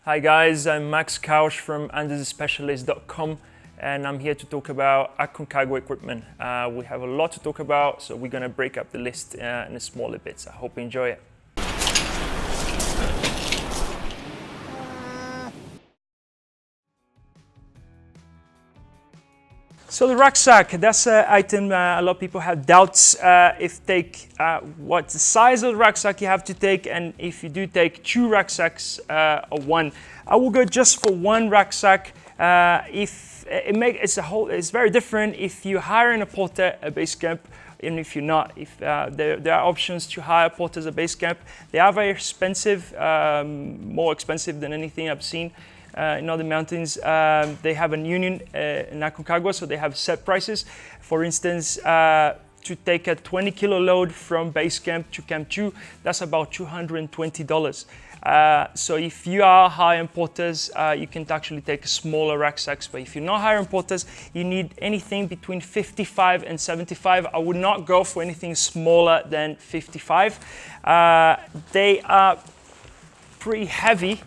Hi guys, I'm Max Couch from underthespecialist.com and I'm here to talk about Aconcagua equipment. We have a lot to talk about, so we're going to break up the list in smaller bits. I hope you enjoy it. So the rucksack, that's an item a lot of people have doubts if take what the size of the rucksack you have to take, and if you do take two rucksacks or one. I will go just for one rucksack. It's very different if you hire a porter at base camp and if you're not. If there are options to hire porters at base camp. They are very expensive, more expensive than anything I've seen. In other mountains, they have a union in Aconcagua, so they have set prices. For instance, to take a 20 kilo load from base camp to camp 2, that's about $220. So if you are hiring porters, you can actually take smaller rucksacks, but if you're not hiring porters, you need anything between 55 and 75. I would not go for anything smaller than 55. They are pretty heavy.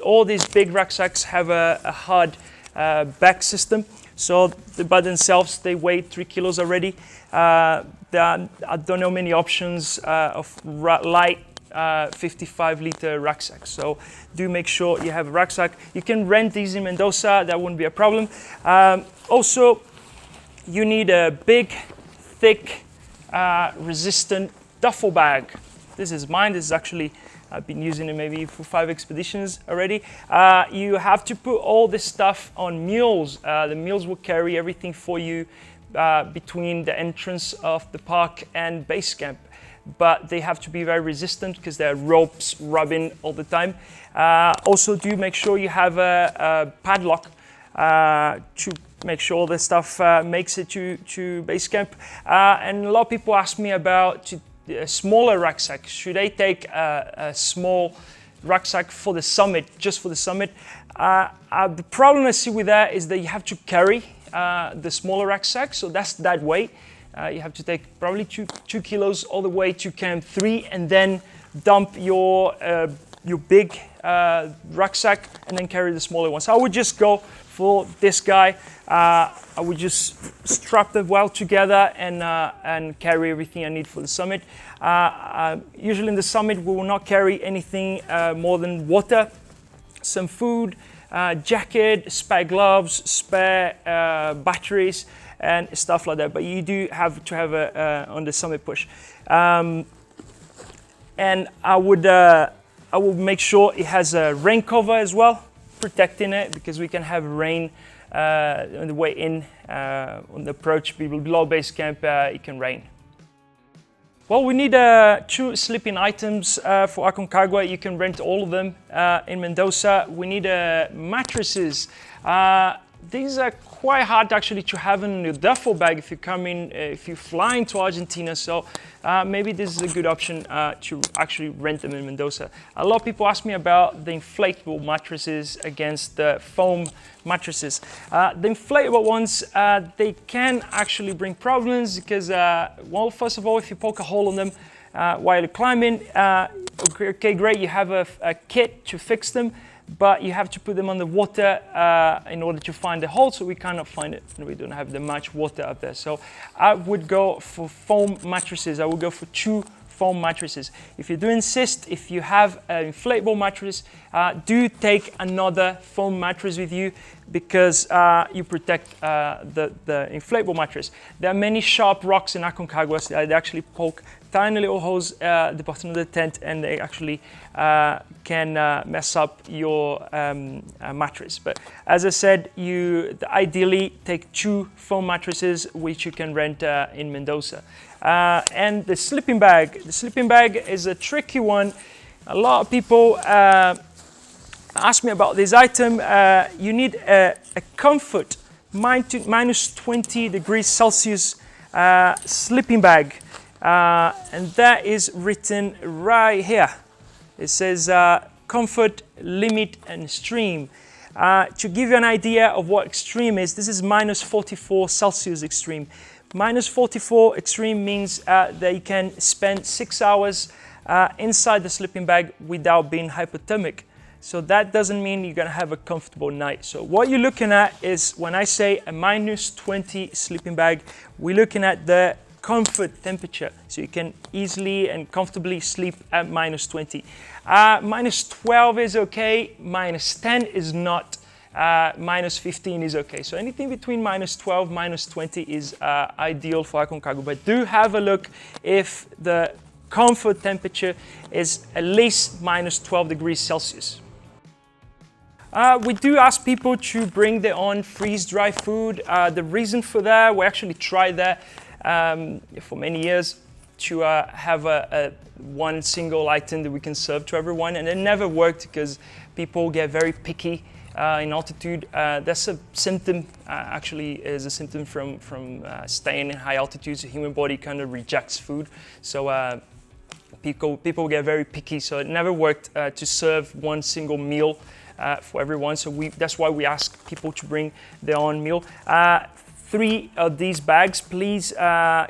All these big rucksacks have a hard back system, so by themselves they weigh 3 kilos already. I don't know many options of light 55 liter rucksacks, so do make sure you have a rucksack. You can rent these in Mendoza, that wouldn't be a problem. Also, you need a big, thick, resistant duffel bag. This is mine. This is actually, I've been using it maybe for 5 expeditions already. You have to put all this stuff on mules. The mules will carry everything for you between the entrance of the park and base camp. But they have to be very resistant because there are ropes rubbing all the time. Also, do make sure you have a padlock to make sure all this stuff makes it to base camp. And a lot of people ask me about a smaller rucksack. Should I take a small rucksack for the summit, just for the summit? The problem I see with that is that you have to carry the smaller rucksack, so that's that weight. You have to take probably 2 kilos all the way to camp 3 and then dump your big rucksack and then carry the smaller one. So I would just go for this guy. I would just strap them well together and carry everything I need for the summit. Usually in the summit we will not carry anything more than water, some food, jacket, spare gloves, spare batteries, and stuff like that. But you do have to have on the summit push. And I would make sure it has a rain cover as well, protecting it, because we can have rain on the way in, on the approach below base camp. It can rain. Well, we need 2 sleeping items for Aconcagua. You can rent all of them in Mendoza. We need mattresses. These are quite hard actually to have in your duffel bag if you fly into Argentina. So maybe this is a good option to actually rent them in Mendoza. A lot of people ask me about the inflatable mattresses against the foam mattresses. The inflatable ones, they can actually bring problems because, well, first of all, if you poke a hole in them while you're climbing, okay, great, you have a kit to fix them, but you have to put them under water in order to find the hole, so we cannot find it. We don't have that much water up there. So I would go for foam mattresses. I would go for 2 foam mattresses. If you do insist, if you have an inflatable mattress, do take another foam mattress with you, because you protect the inflatable mattress. There are many sharp rocks in Aconcagua, so they actually poke tiny little holes at the bottom of the tent, and they actually can mess up your mattress. But as I said, you ideally take 2 foam mattresses, which you can rent in Mendoza. And the sleeping bag. The sleeping bag is a tricky one. A lot of people ask me about this item. You need a comfort minus 20 degrees Celsius sleeping bag. And that is written right here. It says comfort, limit, and extreme. To give you an idea of what extreme is, this is minus 44 Celsius extreme. Minus 44 extreme means that you can spend 6 hours inside the sleeping bag without being hypothermic. So that doesn't mean you're gonna have a comfortable night. So what you're looking at is, when I say a -20 sleeping bag, we're looking at the comfort temperature. So you can easily and comfortably sleep at -20. -12 is okay, -10 is not. -15 is okay. So anything between -12, -20 is ideal for Aconcagua. But do have a look if the comfort temperature is at least -12 degrees Celsius. We do ask people to bring their own freeze-dry food. The reason for that, we actually tried that for many years to have one single item that we can serve to everyone, and it never worked because people get very picky in altitude. That's a symptom, actually is a symptom from staying in high altitudes. The human body kind of rejects food. So people get very picky, so it never worked to serve one single meal for everyone. So that's why we ask people to bring their own meal. 3 of these bags, please.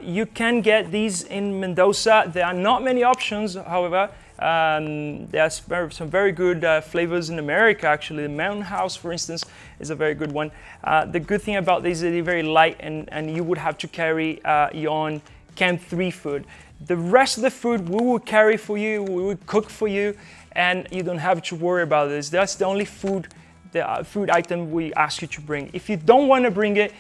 You can get these in Mendoza. There are not many options, however. There's some very good flavors in America, actually. The Mountain House, for instance, is a very good one. The good thing about these is they're very light, and you would have to carry your own Camp 3 food. The rest of the food we will carry for you, we will cook for you, and you don't have to worry about this. That's the only food item we ask you to bring. If you don't want to bring it,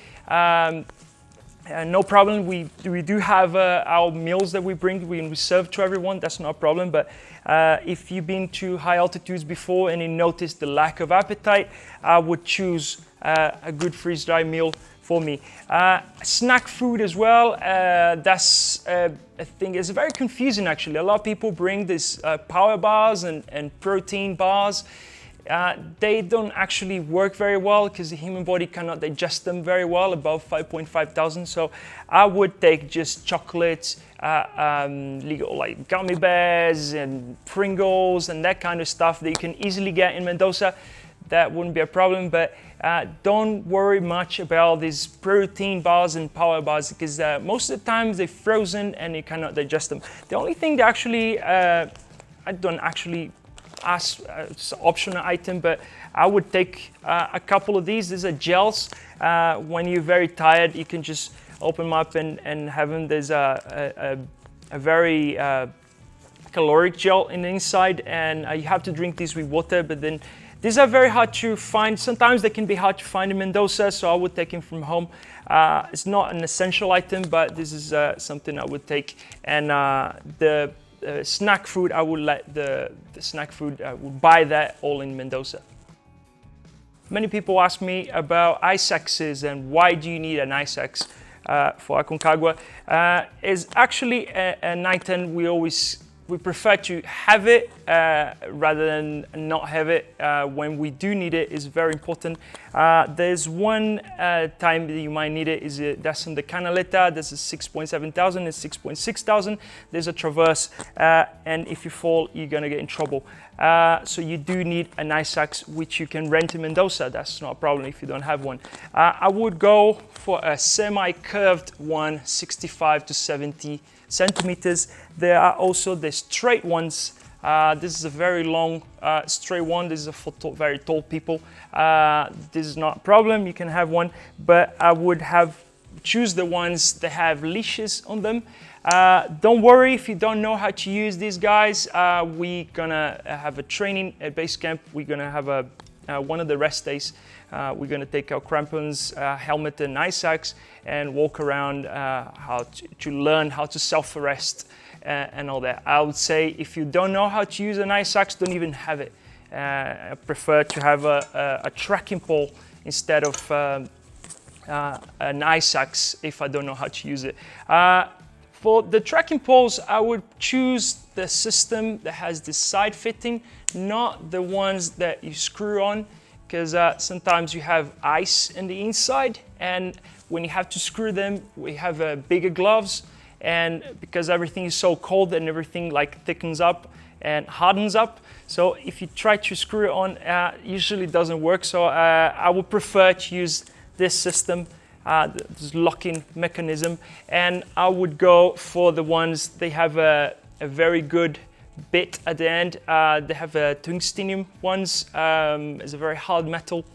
no problem. We do have our meals that we bring, we serve to everyone. That's not a problem. But if you've been to high altitudes before and you notice the lack of appetite, I would choose a good freeze-dry meal for me. Snack food as well. That's a thing. It's very confusing, actually. A lot of people bring these power bars and protein bars. They don't actually work very well because the human body cannot digest them very well above 5.5 thousand. So I would take just chocolates, like gummy bears and Pringles and that kind of stuff that you can easily get in Mendoza. That wouldn't be a problem, but don't worry much about these protein bars and power bars because most of the time they're frozen and you cannot digest them. The only thing that actually, I don't actually ask, it's an optional item, but I would take a couple of these. These are gels. When you're very tired, you can just open them up and have them. There's a very caloric gel in the inside, and you have to drink these with water, but then these are very hard to find. Sometimes they can be hard to find in Mendoza, so I would take them from home. It's not an essential item, but this is something I would take. And the snack food, I would let the snack food, I would buy that all in Mendoza. Many people ask me about ice axes and why do you need an ice axe for Aconcagua. Is actually an item we prefer to have it rather than not have it. When we do need it, is very important. There's one time that you might need it, that's in the Canaleta. There's a 6.7 thousand and 6.6 thousand. There's a traverse, and if you fall, you're gonna get in trouble. So you do need an ice axe, which you can rent in Mendoza. That's not a problem if you don't have one. I would go for a semi-curved one, 65 to 70 centimeters. There are also the straight ones. This is a very long straight one. This is for very tall people. This is not a problem. You can have one, but I would choose the ones that have leashes on them. Don't worry if you don't know how to use these guys. We're gonna have a training at base camp. We're gonna have one of the rest days. We're gonna take our crampons, helmet and ice axe and walk around how to learn how to self-arrest and all that. I would say if you don't know how to use an ice axe, don't even have it. I prefer to have a trekking pole instead of an ice axe if I don't know how to use it. For the trekking poles, I would choose the system that has the side fitting, not the ones that you screw on, because sometimes you have ice in the inside, and when you have to screw them, we have bigger gloves, and because everything is so cold and everything like thickens up and hardens up, so if you try to screw it on, usually it doesn't work. So I would prefer to use this system, this locking mechanism, and I would go for the ones they have a very good bit at the end. They have tungstenium ones. It's a very hard metal.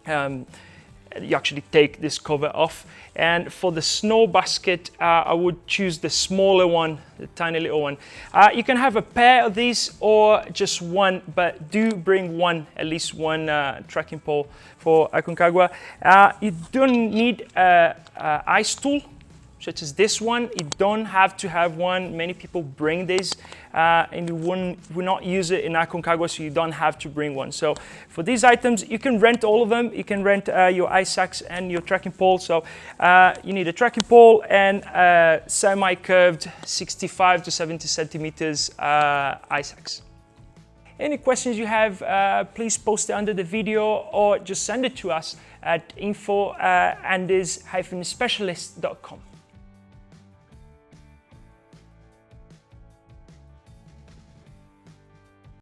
You actually take this cover off. And for the snow basket, I would choose the smaller one, the tiny little one. You can have a pair of these or just one, but do bring one, at least one trekking pole for Aconcagua. You don't need an ice tool, such as this one. You don't have to have one. Many people bring this and you will not use it in Aconcagua, so you don't have to bring one. So for these items, you can rent all of them. You can rent your ice axe and your trekking pole. So you need a trekking pole and a semi-curved 65 to 70 centimeters ice axe. Any questions you have, please post it under the video or just send it to us at info@andes-specialist.com.